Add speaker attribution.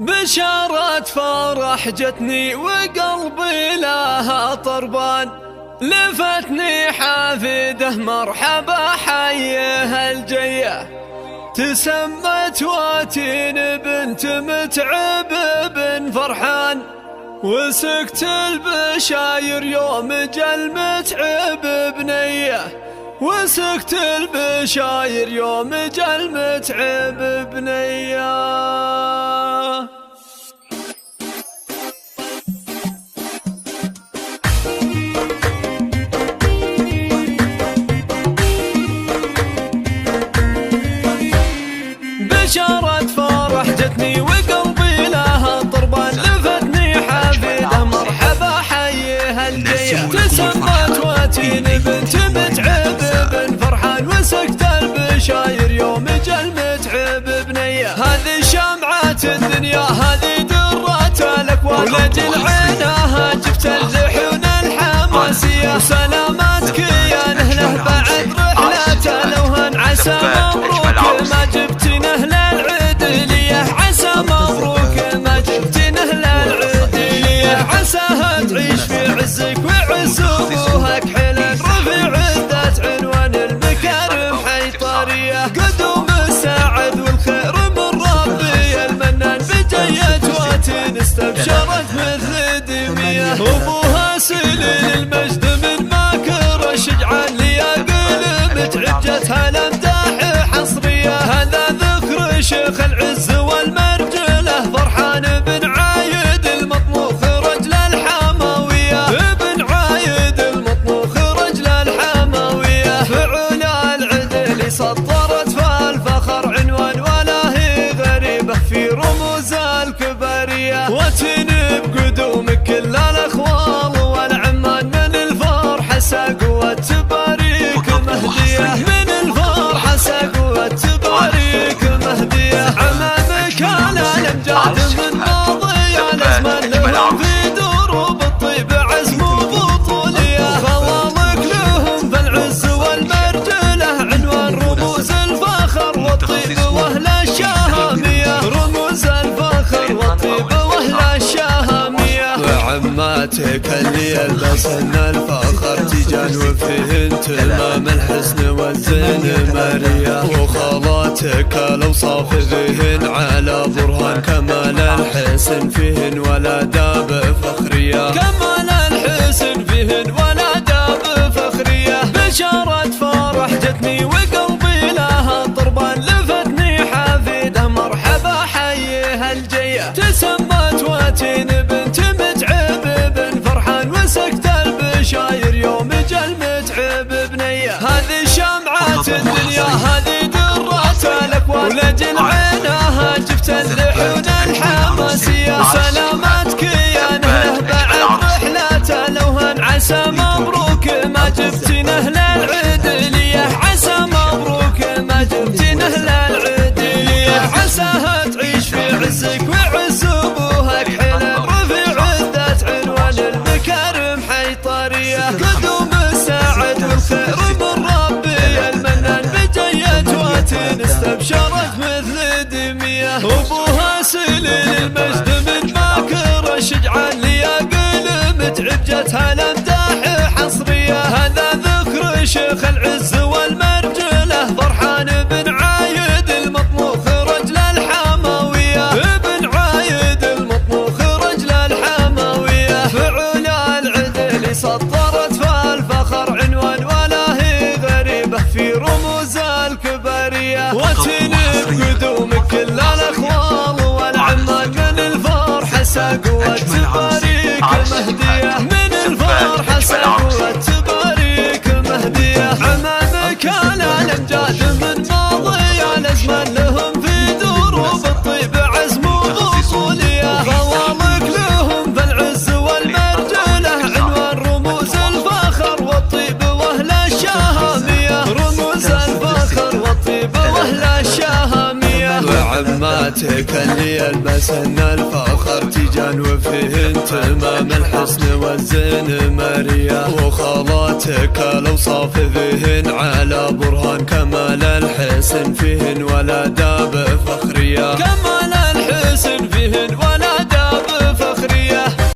Speaker 1: بشارة فرح جتني وقلبي لها طربان، لفتني حافده مرحبا حيه الجيه، تسمت واتين بنت متعب بن فرحان، وسكت البشاير يوم جل متعب بنيه، وسكت البشاير يوم جل متعب بنيه. بشارة فرح جتني وقلبي لها طربان، لفتني حافده مرحبا حيه الجيه، تسمت واتين بنت متعب بن فرحان، وسكت البشاير يوم جل متعب بنيه. هذه شمعة الدنيا هذه درات الاكوان، ولجل عينها جبت اللحون الحماسيه، وسلامتك يا نهله بعد رحلة الأوهان، عسى مبروك ما جبت نهل العدلية، عسى مبروك ما جبت نهل العدلية، عساها تعيش في عزك وعز ابوهك، حلال رفيع ذات عنوان المكارم حيطريه، قدوم السعد والخير من ربي المنان، بجية واتين استبشرت مثل دميه، ابوها سليل المجد من ماكر الشجعان، لياقل متعجتها الامداح حصريه، هذا ذكر شيخ العز والمرجله، فرحان بن عايد المطموخ رجل الحماويه، بن عايد المطموخ رجل الحماويه، فعلا العدل سطرت فالفخر عنوان، ولا هي غريبه في رموز الكبريه، وتنب قدومك كل الاخوال والعمان، من الفرحه ساقوا التباريك مهديه، من الفرحه ساقوا التباريك مهديه، عمامك على الامجاد من ماضي الازمان، لهم في دروب الطيب عزم وبطوليه، خوالك لهم فالعز والمرجله عنوان، رموز الفخر والطيب واهل الشهاميه، رموز الفخر والطيب واهل الشهاميه، وعماتك اللي يلبسن الفخر تيجان وفيهن تمام الحسن والزين مريه، وخالاتك الاوصاف ذهن على برهان، كمال الحسن فيهن ولا داب فخريه، كمال الحسن فيهن ولا داب فخريه. بشارة فرح جتني وقلبي لها طربان، لفتني حافده مرحبا حيه الجيه، تسمت واتين بنت متعب بن فرحان، وسكت البشاير يوم جل متعب بنيه، هذه شمعة الدنيا هذه درات الاكوان، ولجل عينها جبت اللحون الحماسيه، وسلامتك يا نهله بعد رحلة الاوهان، عسى مبروك ما جبت نهل العدليه، عسى مبروك ما جبت نهل العدليه، عساها تعيش في عزك وعز ابوهك، حلال رفيع ذات عنوان المكارم حيطريه، قدوم السعد والخير من ربي المنان، بجية واتين استبشرت مثل دميه، ابوها سليل المجد من ماكر الشجعان، لياقل متعجتها الامداح حصريه، هذا ذكر شيخ العز والمرجله، فرحان بن عايد المطموخ رجل الحماويه، بن عايد المطموخ رجل الحماويه، فعلا العدل سطرت فالفخر عنوان، ولا هي غريبه في رموز الكبريه، وتنب قدومك كل الاخوال والعمان، من الفرحه ساقوا التباريك مهديه، من الفرحه ساقوا التباريك مهديه، عمامك على الامجاد من ماضي الازمان، لهم في دروب الطيب عزم وبطوليه، خوالك لهم فالعز والمرجله عنوان، رموز الفخر والطيب واهل الشهاميه، رموز الفخر والطيب واهل الشهاميه، وعماتك اللي يلبسن الفخر تيجان وفيهن تمام الحسن والزين مريه، وخالاتك الاوصاف ذهن على برهان، كمال الحسن فيهن ولا داب فخريه، كمال الحسن فيهن